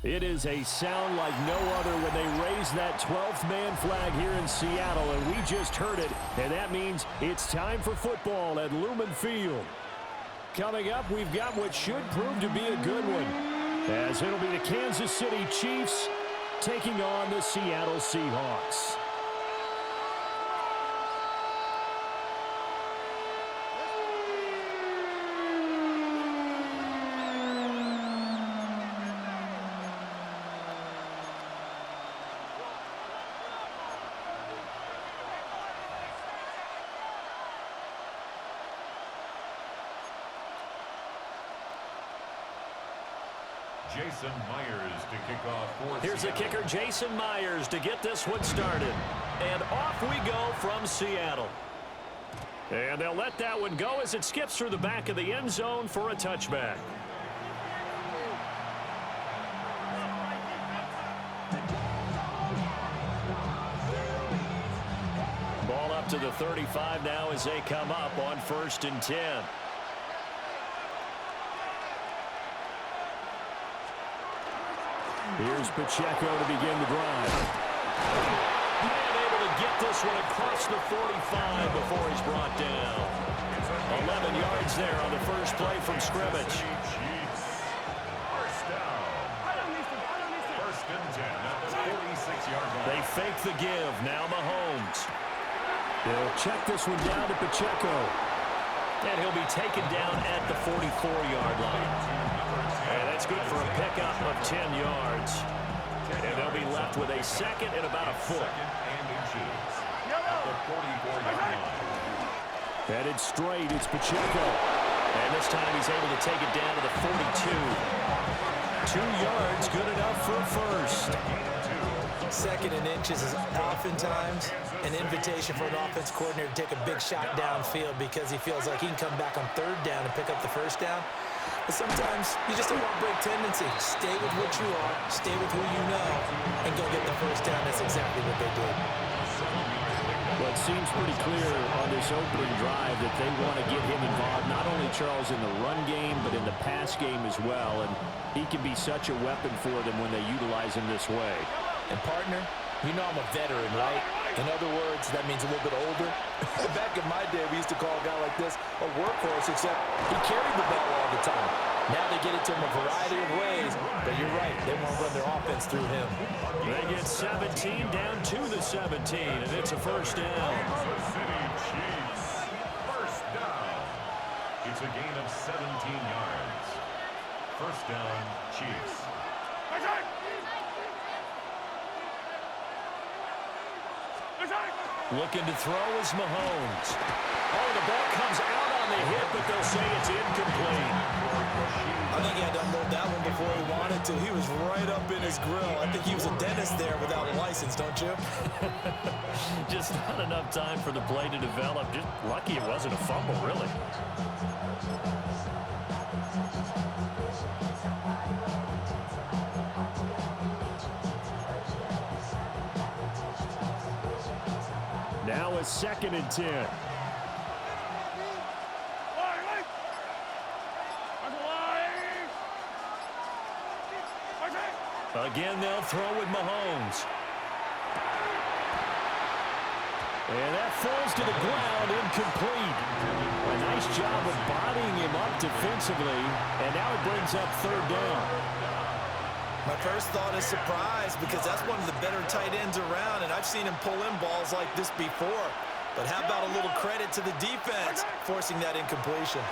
It is a sound like no other when they raise that 12th man flag here in Seattle, and we just heard it, and that means it's time for football at Lumen Field. Coming up, we've got what should prove to be a good one, as it'll be the Kansas City Chiefs taking on the Seattle Seahawks. Jason Myers to kick off for Here's the kicker, Jason Myers, to get this one started. And off we go from Seattle. And they'll let that one go as it skips through the back of the end zone for a touchback. Ball up to the 35 now as they come up on 1st and 10. Here's Pacheco to begin the drive. And able to get this one across the 45 before he's brought down. 11 yards there on the first play from scrimmage. First down. First and 10 at the 46-yard line. They fake the give. Now Mahomes. They'll check this one down to Pacheco. And he'll be taken down at the 44-yard line. And that's good for a pickup of 10 yards. And they'll be left with a second and about a foot. Second and inches at the 44-yard line. Headed straight, it's Pacheco. And this time he's able to take it down to the 42. 2 yards, good enough for a first. Second and inches is oftentimes an invitation for an offense coordinator to take a big shot downfield because he feels like he can come back on 3rd down and pick up the first down. But sometimes you just don't want to break tendency. Stay with what you are, stay with who you know, and go get the first down. That's exactly what they did. Well, it seems pretty clear on this opening drive that they want to get him involved, not only, Charles, in the run game, but in the pass game as well. And he can be such a weapon for them when they utilize him this way. And, partner, you know I'm a veteran, right? In other words, that means a little bit older. Back in my day, we used to call a guy like this a workhorse, except he carried the ball all the time. Now they get it to him a variety of ways, but you're right, they want to run their offense through him. They get 17 down to the 17, and it's a first down. Kansas City Chiefs. First down. It's a gain of 17 yards. First down, Chiefs. Looking to throw is Mahomes. Oh, the ball comes out on the hit, but they'll say it's incomplete. I think he had to unload that one before he wanted to. He was right up in his grill. I think he was a dentist there without a license, don't you? Just not enough time for the play to develop. Just lucky it wasn't a fumble, really. Now a 2nd and 10. Again, they'll throw with Mahomes. And that falls to the ground, incomplete. A nice job of bodying him up defensively, and now it brings up 3rd down. My first thought is surprise because that's one of the better tight ends around, and I've seen him pull in balls like this before. But how about a little credit to the defense forcing that incompletion?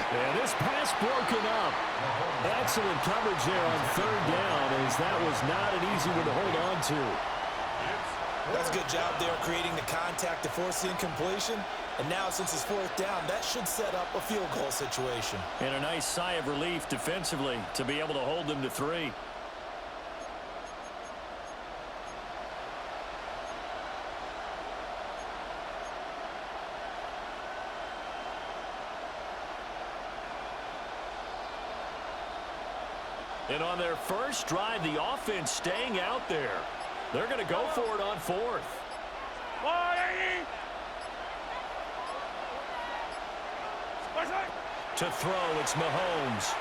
And this pass broken up. Excellent coverage there on 3rd down, as that was not an easy one to hold on to. That's a good job there creating the contact to force the incompletion. And now, since it's 4th down, that should set up a field goal situation. And a nice sigh of relief defensively to be able to hold them to 3. And on their first drive, the offense staying out there. They're going to go for it on 4th. To throw, it's Mahomes.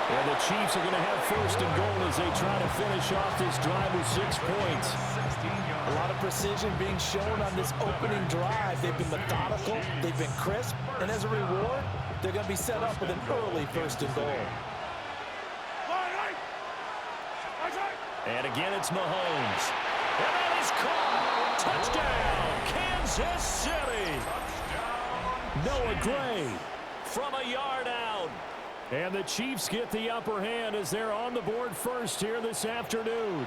And the Chiefs are going to have first and goal as they try to finish off this drive with 6 points. A lot of precision being shown on this opening drive. They've been methodical, they've been crisp, and as a reward, they're going to be set up with an early first and goal. And again, it's Mahomes. And that is caught. Touchdown, Kansas City. Noah Gray from a yard out. And the Chiefs get the upper hand as they're on the board first here this afternoon.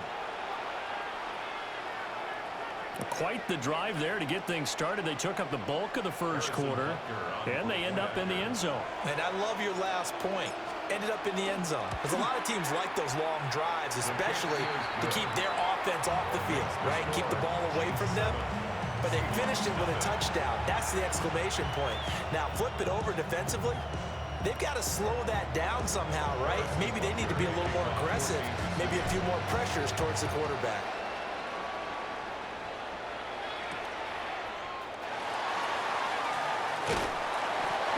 Quite the drive there to get things started. They took up the bulk of the first quarter, and they end up in the end zone. And I love your last point. Ended up in the end zone. Because a lot of teams like those long drives, especially to keep their offense off the field, right? Keep the ball away from them. But they finished it with a touchdown. That's the exclamation point. Now, flip it over defensively. They've got to slow that down somehow, right? Maybe they need to be a little more aggressive. Maybe a few more pressures towards the quarterback.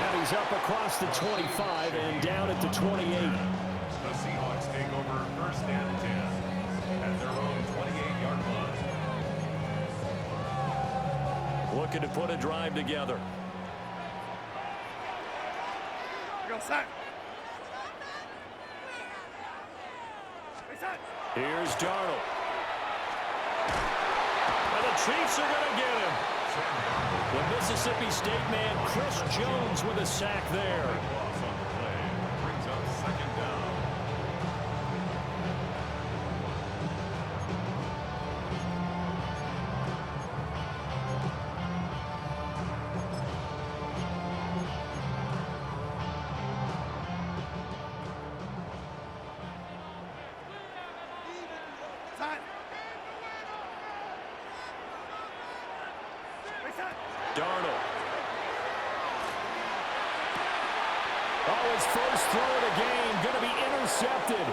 And he's up across the 25 and down at the 28. The Seahawks take over first and 10 at their own 28-yard line. Looking to put a drive together. Here's Darnold. And the Chiefs are going to get him. The Mississippi State man, Chris Jones, with a sack there. Loss on the play brings up second down. Darnold. Oh, his first throw of the game going to be intercepted.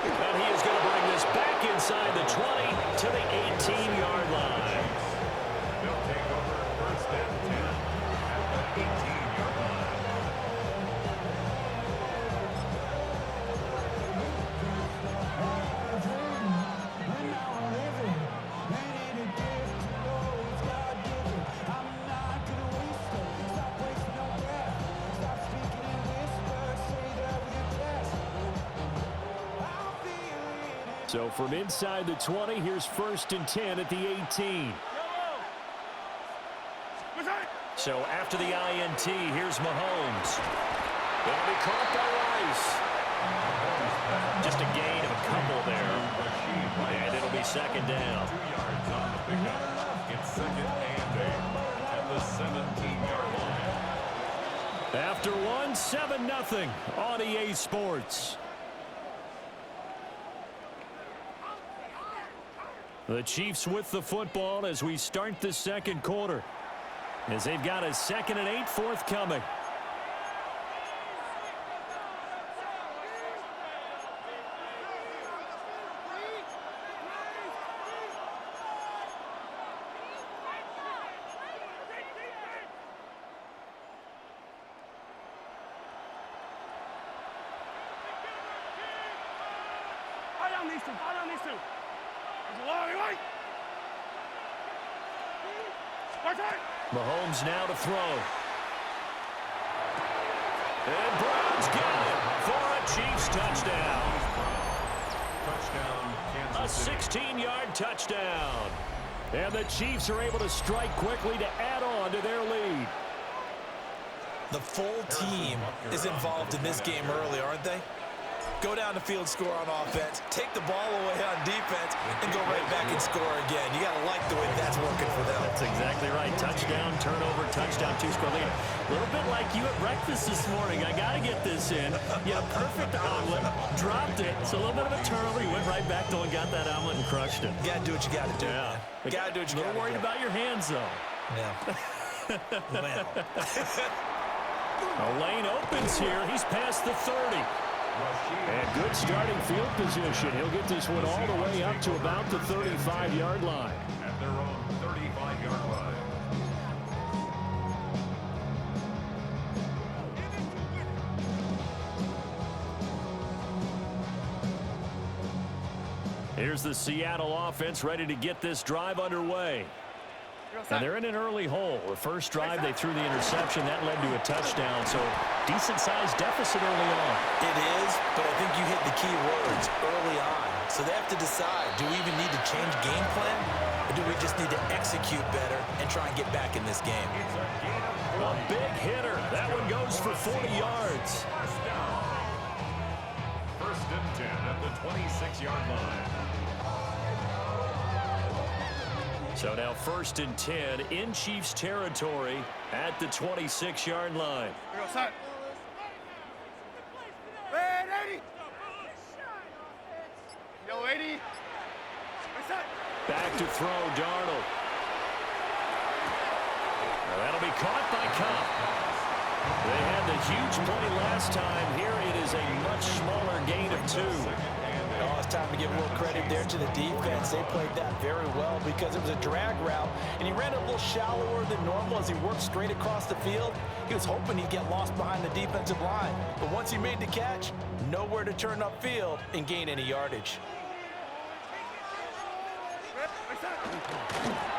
And he is going to bring this back inside the 20 to the 18-yard line. They'll take over first and 10 at the 18-yard line. So from inside the 20, here's first and 10 at the 18. So after the INT, here's Mahomes. And he caught by Rice. Just a gain of a couple there. And it'll be second down. 2 yards on the pickup. It's second and 8 at the 17-yard line. After one, 7-0 on EA Sports. The Chiefs with the football as we start the second quarter, as they've got a 2nd and 8 forthcoming. Mahomes now to throw. And Brown's got it for a Chiefs touchdown. Touchdown, A Kansas City. 16-yard touchdown. And the Chiefs are able to strike quickly to add on to their lead. The full team is involved in this game early, aren't they? Go down the field, score on offense, take the ball away on defense, and go right back and score again. You got to like the way that's working for them. That's exactly right. Touchdown, turnover, touchdown, 2-score lead. A little bit like you at breakfast this morning. I got to get this in. You had a perfect omelet, dropped it. It's a little bit of a turnover. You went right back to and got that omelet and crushed it. You got to do what you got to do. Yeah. You got to do what you got to do. A little worried about your hands, though. Yeah. Well. A lane opens here. He's past the 30. And good starting field position. He'll get this one all the way up to about the 35-yard line. At their own 35-yard line. Here's the Seattle offense ready to get this drive underway. And they're in an early hole. The first drive, they threw the interception. That led to a touchdown, so decent-sized deficit early on. It is, but I think you hit the key words, early on. So they have to decide, do we even need to change game plan, or do we just need to execute better and try and get back in this game? A big hitter. That one goes for 40 yards. First and 10 at the 26-yard line. So now first and 10 in Chiefs territory at the 26-yard line. Back to throw, Darnold. Now that'll be caught by Cobb. They had the huge play last time. Here it is a much smaller gain of 2. Oh, it's time to give a little credit there to the defense. They played that very well because it was a drag route, and he ran a little shallower than normal as he worked straight across the field. He was hoping he'd get lost behind the defensive line, but once he made the catch, nowhere to turn upfield and gain any yardage.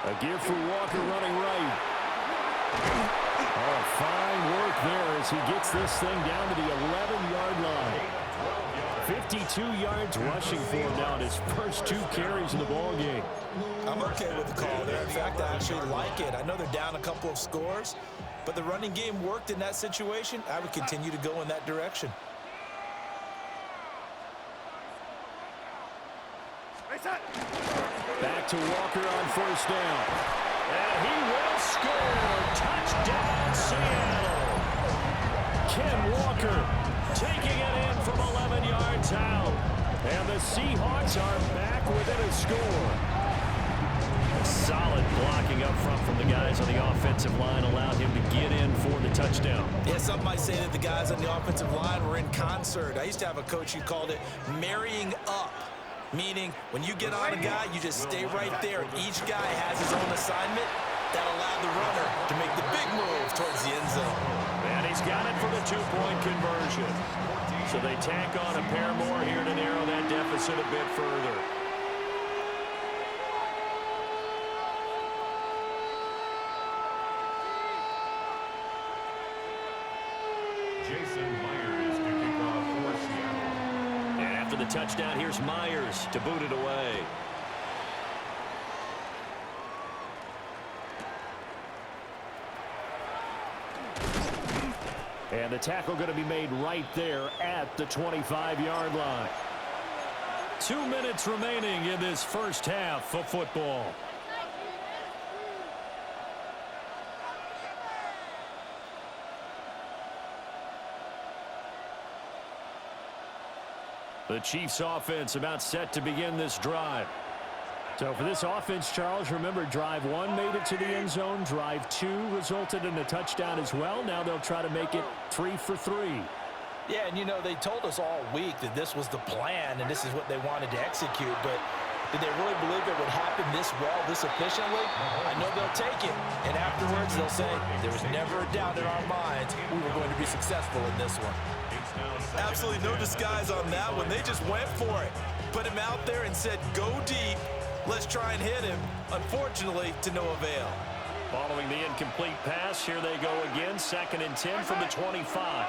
A gear for Walker running right. Oh, fine work there as he gets this thing down to the 11-yard line. 52 yards rushing for him now in his first 2 carries in the ballgame. I'm okay with the call there. In fact, I actually like it. I know they're down a couple of scores, but the running game worked in that situation. I would continue to go in that direction. Back to Walker on first down. And he will score. Touchdown, Seattle. Ken Walker taking it in from 11 yards out. And the Seahawks are back within a score. Solid blocking up front from the guys on the offensive line allowed him to get in for the touchdown. Yeah, some might say that the guys on the offensive line were in concert. I used to have a coach who called it marrying up. Meaning, when you get on a guy, you just stay right there. Each guy has his own assignment. That allowed the runner to make the big move towards the end zone. And he's got it for the 2-point conversion. So they tack on a pair more here to narrow that deficit a bit further. Jason Myers to kick off for Seattle. And after the touchdown, here's Myers to boot it away. And the tackle going to be made right there at the 25-yard line. 2 minutes remaining in this first half of football. The Chiefs offense about set to begin this drive. So for this offense, Charles, remember drive 1 made it to the end zone. Drive 2 resulted in a touchdown as well. Now they'll try to make it 3 for 3. Yeah, and you know, they told us all week that this was the plan and this is what they wanted to execute, but did they really believe it would happen this well, this efficiently? I know they'll take it, and afterwards they'll say, there was never a doubt in our minds we were going to be successful in this one. Absolutely no disguise on that one. They just went for it. Put him out there and said, go deep. Let's try and hit him. Unfortunately, to no avail. Following the incomplete pass, here they go again. 2nd and 10 from the 25.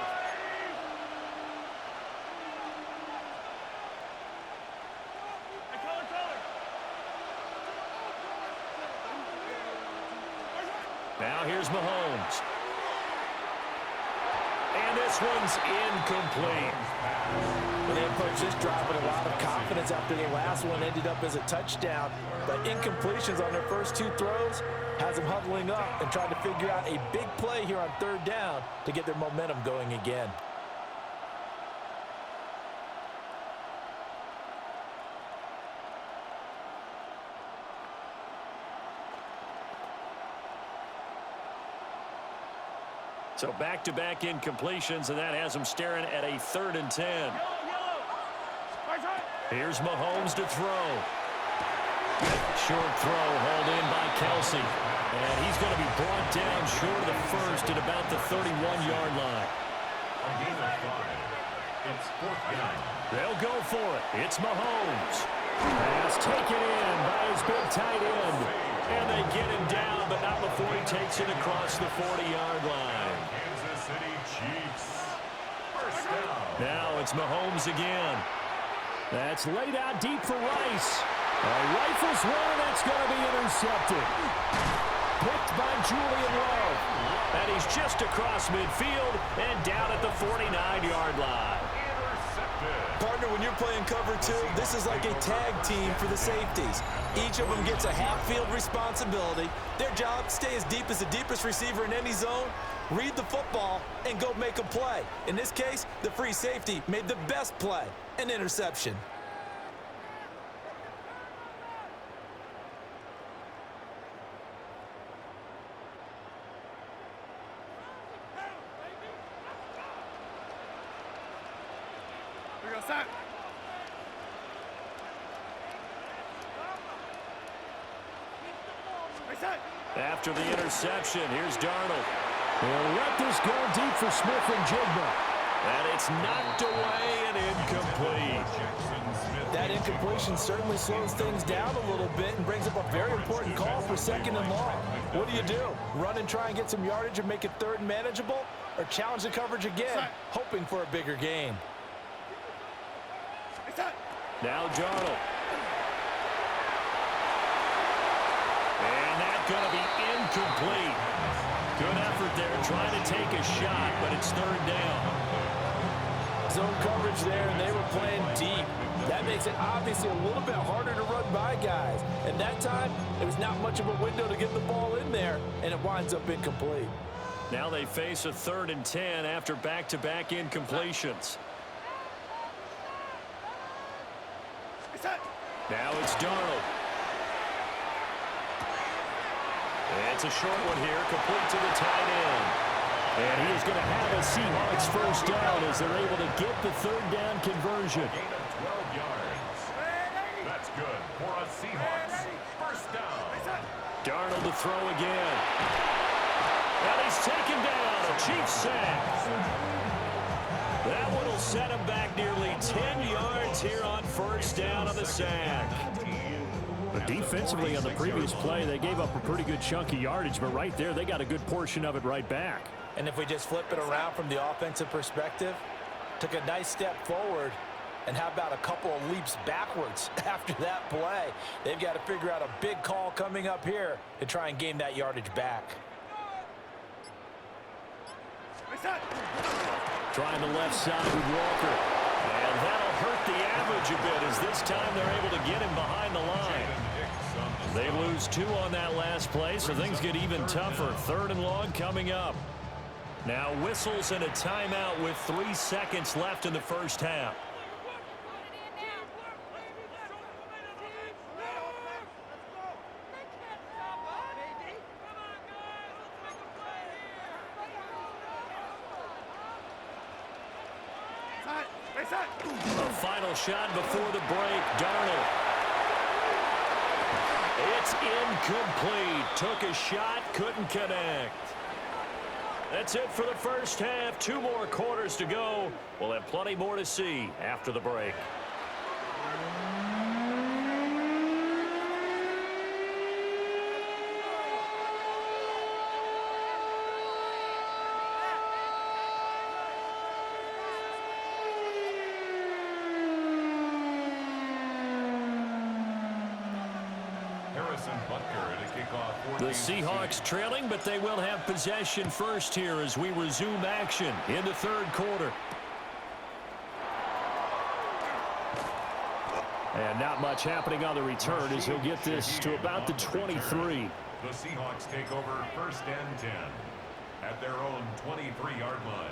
Now here's Mahomes. And this one's incomplete. Well, they approached this drive with a lot of confidence after the last one ended up as a touchdown. But incompletions on their first 2 throws has them huddling up and trying to figure out a big play here on 3rd down to get their momentum going again. So back-to-back incompletions, and that has them staring at a 3rd and 10. Here's Mahomes to throw. Short throw hauled in by Kelsey. And he's going to be brought down short of the first at about the 31-yard line. A gain of 5. It's 4th down. They'll go for it. It's Mahomes. Pass taken in by his big tight end. And they get him down, but not before he takes it across the 40-yard line. Kansas City Chiefs. First down. Now it's Mahomes again. That's laid out deep for Rice. Rifles one, that's going to be intercepted. Picked by Julian Love. And he's just across midfield and down at the 49-yard line. Partner, when you're playing cover two, this is like a tag team for the safeties. Each of them gets a half-field responsibility. Their job, stay as deep as the deepest receiver in any zone, read the football, and go make a play. In this case, the free safety made the best play, an interception. After the interception, here's Darnold. He'll let this go deep for Smith and Jigba. And it's knocked away and incomplete. That incompletion certainly slows things down a little bit and brings up a very important call for 2nd and long. What do? Run and try and get some yardage and make it 3rd and manageable? Or challenge the coverage again, hoping for a bigger gain? Now Darnold. And that's going to be incomplete. Good effort there trying to take a shot, but it's 3rd down. Zone coverage there, and they were playing deep. That makes it obviously a little bit harder to run by guys. And that time, it was not much of a window to get the ball in there, and it winds up incomplete. Now they face a 3rd and 10 after back-to-back incompletions. Now it's Darnold. It's a short one here, complete to the tight end. And he is going to have a Seahawks first down as they're able to get the 3rd down conversion. Gain of 12 yards. That's good for a Seahawks first down. Darnold to throw again. And he's taken down. A Chiefs sack. That one will set him back nearly 10 yards here on first down on the sack. But defensively on the previous play, they gave up a pretty good chunk of yardage, but right there, they got a good portion of it right back. And if we just flip it around from the offensive perspective, took a nice step forward, and how about a couple of leaps backwards after that play? They've got to figure out a big call coming up here to try and gain that yardage back. Trying the left side with Walker. And that'll hurt the average a bit as this time they're able to get him behind the line. They lose 2 on that last play, so things get even tougher. 3rd and long coming up. Now whistles and a timeout with 3 seconds left in the first half. A final shot before the break. Darnold. It's incomplete. Took a shot, couldn't connect. That's it for the first half. 2 more quarters to go. We'll have plenty more to see after the break. The Seahawks trailing, but they will have possession first here as we resume action in the 3rd quarter. And not much happening on the return as he'll get this to about the 23. The Seahawks take over 1st and 10 at their own 23-yard line.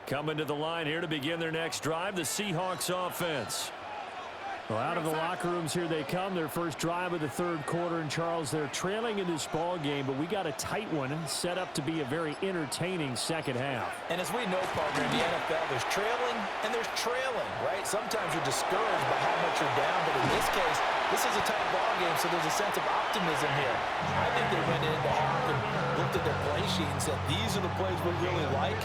Coming to the line here to begin their next drive, the Seahawks offense. Well, out of the locker rooms here they come. Their first drive of the third quarter. And, Charles, they're trailing in this ball game, but we got a tight one set up to be a very entertaining second half. And as we know, partner, in the NFL, there's trailing and there's trailing, right? Sometimes you're discouraged by how much you're down, but in this case, this is a tight ball game, so there's a sense of optimism here. I think they went into half and looked at their play sheet and said, these are the plays we really like.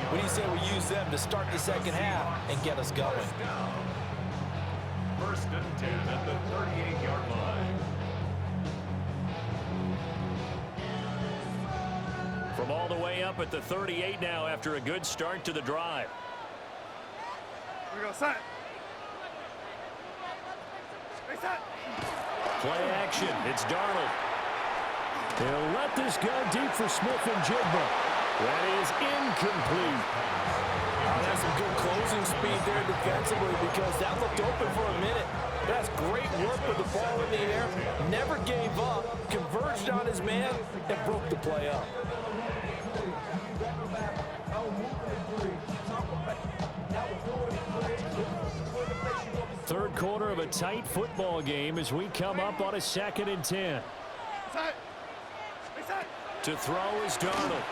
What do you say we use them to start the second half and get us going? First and 10 at the 38-yard line. From all the way up at the 38 now after a good start to the drive. We go set. Hey, set. Play action. It's Darnold. They'll let this go deep for Smith and Jigba. That is incomplete. Oh, that's some good closing speed there defensively because that looked open for a minute. That's great work with the ball in the air. Never gave up, converged on his man, and broke the play up. Third quarter of a tight football game as we come up on a 2nd and 10. To throw is Darnold.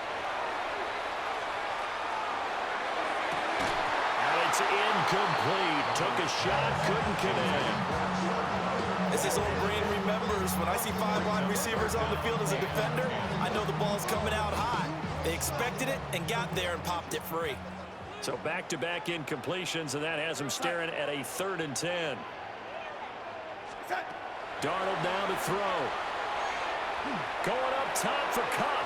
It's incomplete. Took a shot, couldn't connect. As his old brain remembers, when I see 5 wide receivers on the field as a defender, I know the ball's coming out high. They expected it and got there and popped it free. So back-to-back incompletions, and that has him staring at a 3rd and 10. Darnold now to throw. Going up top for Cup.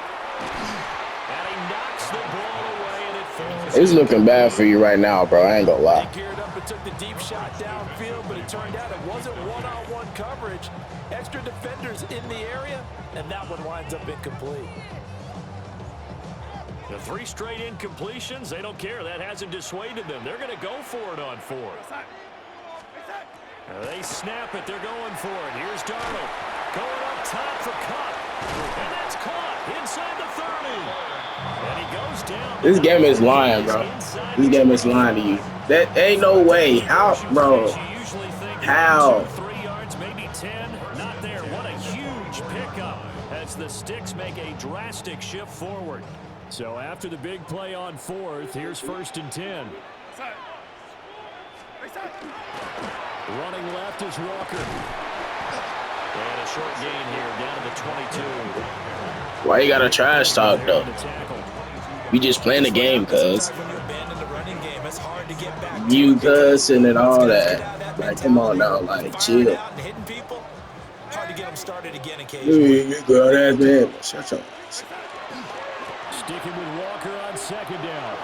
And he knocks the ball away, and it falls. It's looking bad for you right now, bro. I ain't gonna lie. They geared up and took the deep shot downfield, but it turned out it wasn't one-on-one coverage. Extra defenders in the area, and that one winds up incomplete. The 3 straight incompletions, they don't care. That hasn't dissuaded them. They're going to go for it on 4th. They snap it. They're going for it. Here's Darnold. Going up top for Cup. And that's caught inside the 30. And he goes down. This game is lying, bro. This game is lying to you. That ain't no way. How, bro? How? 3 yards, maybe 10. Not there. What a huge pickup as the Sticks make a drastic shift forward. So after the big play on 4th, here's 1st and 10. Running left is Walker. And a short gain here down to the 22. Why you got a trash talk, though? We just playing the game, cuz. You cussing and all that. Like, come on now, like, chill. Hard to get them started again occasionally. You girl-ass man. Shut up. Sticking with Walker on 2nd down.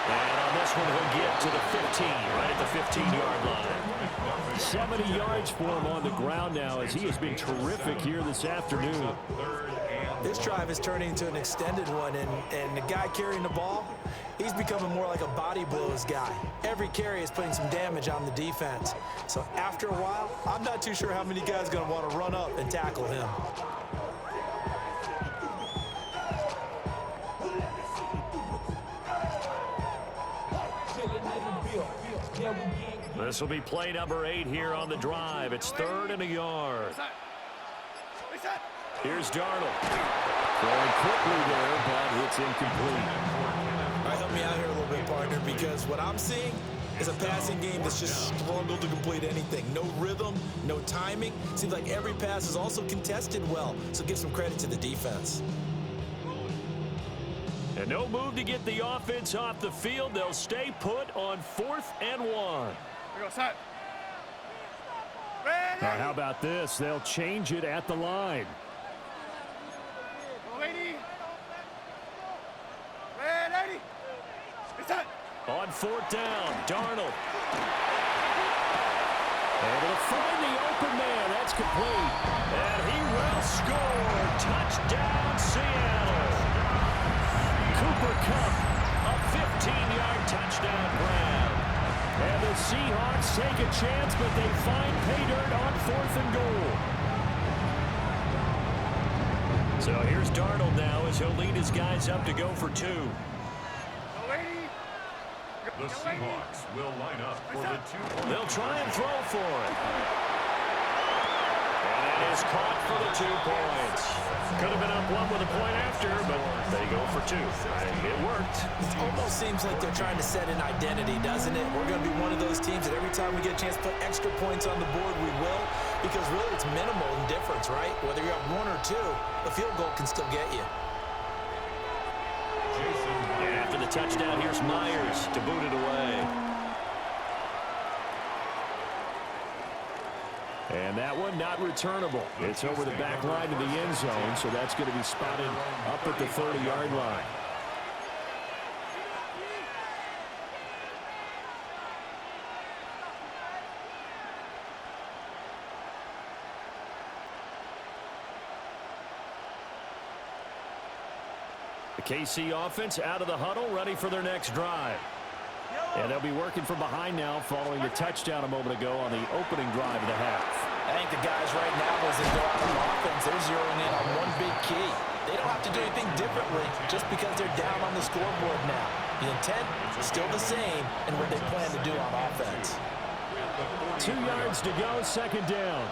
And on this one, he'll get to the 15, right at the 15-yard line. 70 yards for him on the ground now as he has been terrific here this afternoon. This drive is turning into an extended one, and the guy carrying the ball, he's becoming more like a body blows guy. Every carry is putting some damage on the defense. So after a while, I'm not too sure how many guys are going to want to run up and tackle him. This will be play number 8 here on the drive. It's 3rd and a yard. Here's Darnold. Throwing quickly there, but it's incomplete. All right, help me out here a little bit, partner, because what I'm seeing is a passing game that's just struggled to complete anything. No rhythm, no timing. Seems like every pass is also contested well, so give some credit to the defense. And no move to get the offense off the field. They'll stay put on 4th and 1. Now, how about this? They'll change it at the line. On 4th down, Darnold. Able to find the open man. That's complete. And he will score. Touchdown, Seattle. Cooper Kupp, a 15-yard touchdown grab. And the Seahawks take a chance, but they find pay dirt on 4th and goal. So here's Darnold now as he'll lead his guys up to go for 2. The Seahawks will line up for the 2-point. They'll try and throw for it. And it is caught for the 2 points. Could have been up one with a point after, but they go for 2. It worked. It almost seems like they're trying to set an identity, doesn't it? We're going to be one of those teams that every time we get a chance to put extra points on the board, we will. Because really, it's minimal in difference, right? Whether you're up 1 or 2, a field goal can still get you. And after the touchdown, here's Myers to boot it away. And that one not returnable. It's over the back line to the end zone, so that's going to be spotted up at the 30-yard line. The KC offense out of the huddle, ready for their next drive. And they'll be working from behind now following the touchdown a moment ago on the opening drive of the half. I think the guys right now, as they go out on offense, they're zeroing in on one big key. They don't have to do anything differently just because they're down on the scoreboard now. The intent is still the same in what they plan to do on offense. 2 yards to go, second down.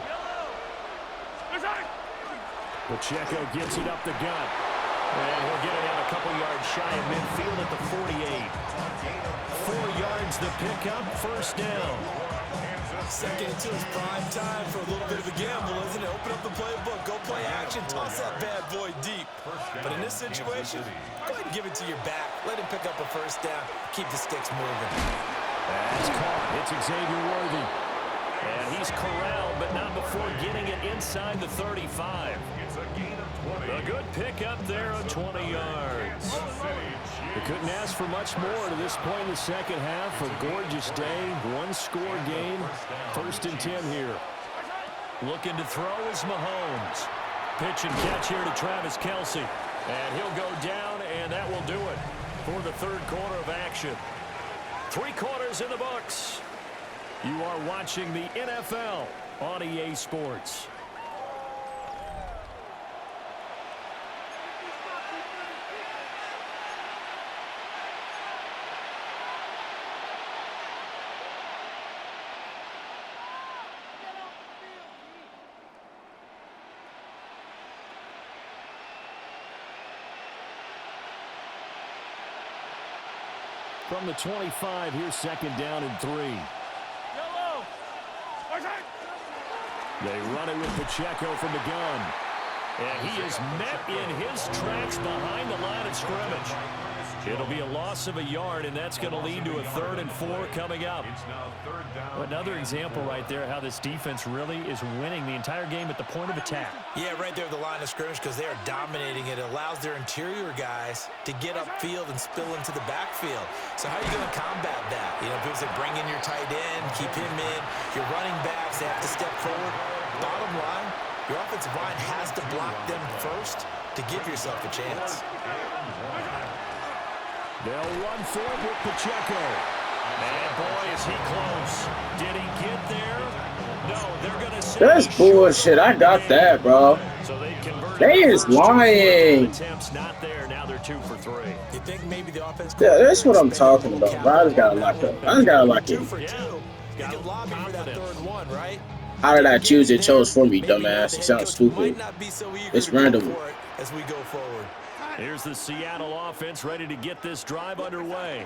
Pacheco gets it up the gut. And he'll get it out a couple yards shy of midfield at the 48. 4 yards the pickup, first down. Second and 2 is prime time for a little bit of a gamble, isn't it? Open up the playbook, go play action, toss that bad boy deep. But in this situation, go ahead and give it to your back. Let him pick up a first down, keep the sticks moving. That's caught. It's Xavier Worthy. And he's corralled, but not before getting it inside the 35. It's a gain of 20. A good pickup there on 20 yards. They couldn't ask for much more to this point in the second half. A gorgeous day, one-score game. First and 10 here. Looking to throw is Mahomes. Pitch and catch here to Travis Kelce. And he'll go down, and that will do it for the third quarter of action. 3 quarters in the books. You are watching the NFL on EA Sports. From the 25, here's second down and 3. They run it with Pacheco from the gun. And he is met in his tracks behind the line of scrimmage. It'll be a loss of a yard, and that's going to lead to a 3rd and 4 coming up. Another example right there how this defense really is winning the entire game at the point of attack. Yeah, right there at the line of scrimmage because they are dominating it. It allows their interior guys to get upfield and spill into the backfield. So how are you going to combat that? You know, people say bring in your tight end, keep him in. Your running backs, they have to step forward. Bottom line, your offensive line has to block them first to give yourself a chance. They'll run for it with Pacheco. And boy, is he close. Did he get there? No, they're going to say that's bullshit. I got that, bro. So they is lying. Attempts not there. Now they're 2 for 3. You think maybe the offense? Yeah, that's what I'm talking about, bro. I just gotta lock up. I just gotta lock it. 2 for 2. You can lobby for that 3rd one, right? How did I choose it? Chose for me, dumbass. It sounds stupid. It's random. As we go forward. Here's the Seattle offense ready to get this drive underway.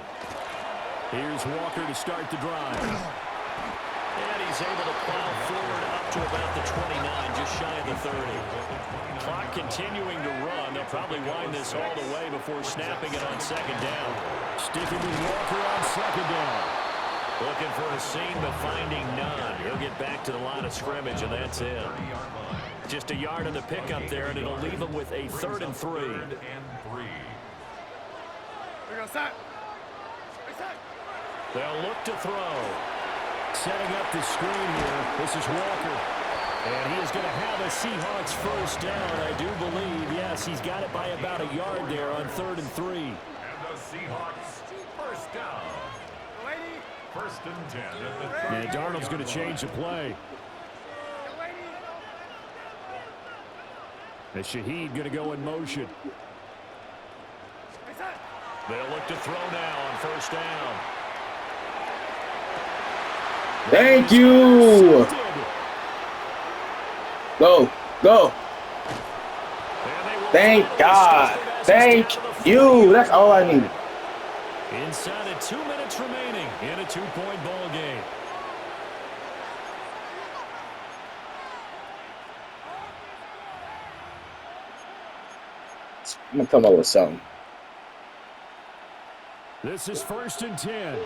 Here's Walker to start the drive. And he's able to plow forward up to about the 29, just shy of the 30. Clock continuing to run. They'll probably wind this all the way before snapping it on second down. Sticking with Walker on second down. Looking for a seam, but finding none. He'll get back to the line of scrimmage, and that's it. Just a yard on the pickup there, and it'll leave them with a 3rd and 3. They'll look to throw. Setting up the screen here. This is Walker. And he is going to have a Seahawks first down, I do believe. Yes, he's got it by about a yard there on 3rd and 3. And the Seahawks first down. First and 10. And Darnold's going to change the play. And Shaheed going to go in motion. They'll look to throw now on first down. Thank you. Go. Go. Thank God. Thank you. That's all I need. Inside of 2 minutes remaining in a 2-point ball game. I'm going to come up with something. This is 1st and 10.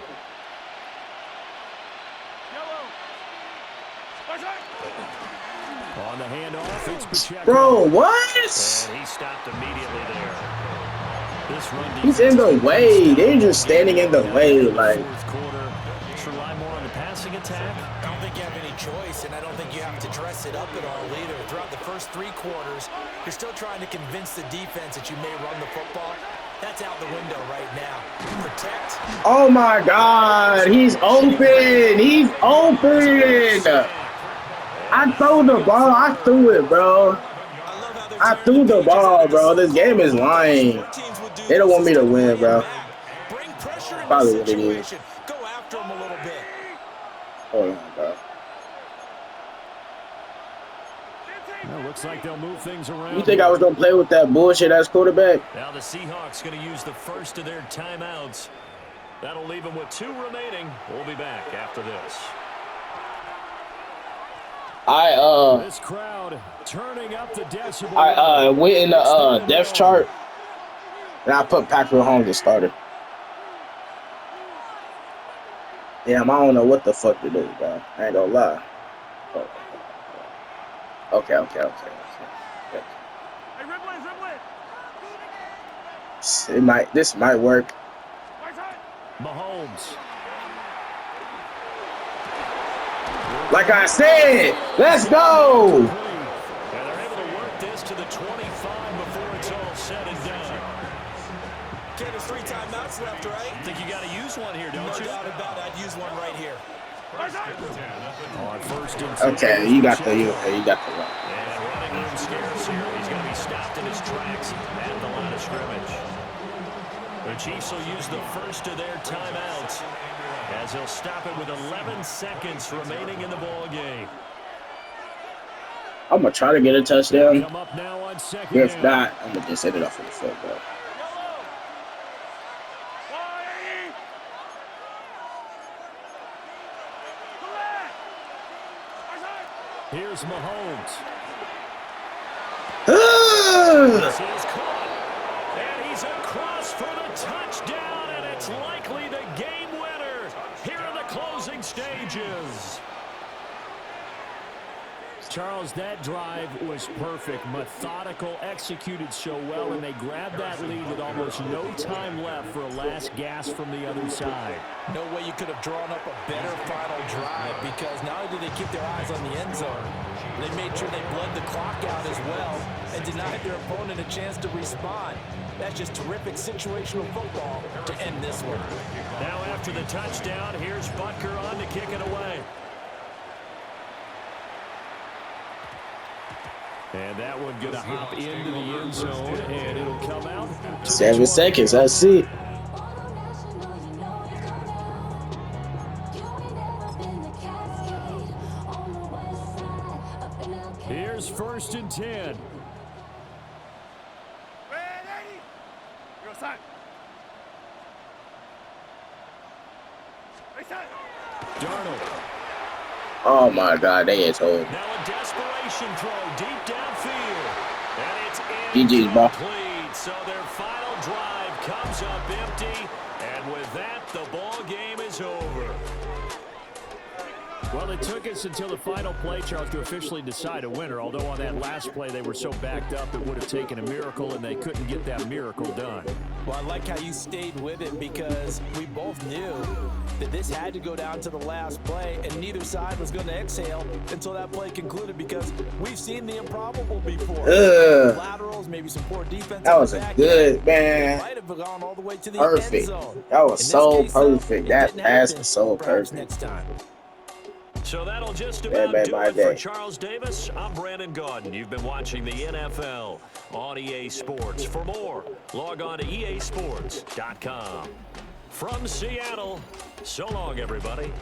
On the handoff, it's Pacheco. Bro, what? And he stopped immediately there. This run He's in the way. They're just standing in the way. Like, fourth quarter, rely more on the passing attack. I don't think you have any choice, and I don't think you have to dress it up at all either. Throughout the first 3 quarters, you're still trying to convince the defense that you may run the football. That's out the window right now. Protect. oh my God. He's open. He's open. I threw the ball. I threw it, bro. I threw the ball, bro. This game is lying. They don't want me to win, bro. Probably what it is. Go after him a little bit. Hold on, bro. Well, looks like they'll move things around. You think I was going to play with that bullshit as quarterback? Now the Seahawks going to use the first of their timeouts. That'll leave them with 2 remaining. We'll be back after this. This crowd turning up the decibel. I went in the depth chart and I put Patrick Mahomes as starter. Damn, I don't know what the fuck to do, bro. I ain't gonna lie. Okay. This might work. Mahomes. Like I said, let's go. And they're able to work this to the 25 before it's all said and done. Ken, there's 3 timeouts left, right? I think you got to use one here, don't you? No doubt about it. I'd use one right here. On 1st and 10. Okay, you got the one. And running room scarce here. He's going to be stopped in his tracks at the line of scrimmage. The Chiefs will use the first of their timeouts as he'll stop it with 11 seconds remaining in the ball game. I'm gonna try to get a touchdown. Come up now on 2nd If down. not, I'm gonna just hit it off of the field, bro. Here's Mahomes. This is caught, and he's across for the touchdown, and it's likely the game winner here in the closing stages. Charles, that drive was perfect, methodical, executed so well, and they grabbed that lead with almost no time left for a last gasp from the other side. No way you could have drawn up a better final drive, because not only did they keep their eyes on the end zone, they made sure they bled the clock out as well and denied their opponent a chance to respond. That's just terrific situational football to end this one. Now after the touchdown, here's Butker on to kick it away. And that one going to hop into the end zone, and it'll come out. 7 seconds, I see. Here's 1st and 10. Ready? Go side. Right side. Darnold. Oh my God, they is old. Now a desperation throw deep downfield. And it's GG's, bro. incomplete. So their final drive comes up empty. And with that, the ball game is over. Well, it took us until the final play, Charles, to officially decide a winner. Although on that last play they were so backed up it would have taken a miracle, and they couldn't get that miracle done. Well, I like how you stayed with it, because we both knew that this had to go down to the last play, and neither side was going to exhale until that play concluded, because we've seen the improbable before. Laterals, maybe some poor defense. That was a good, man. Might have gone all the way to the Perfect. end zone. That was so case, perfect. That pass was so perhaps perfect. next time. So that'll just about made do my it for day. Charles Davis. I'm Brandon Gaudin. You've been watching the NFL on EA Sports. For more, log on to easports.com. From Seattle, so long, everybody.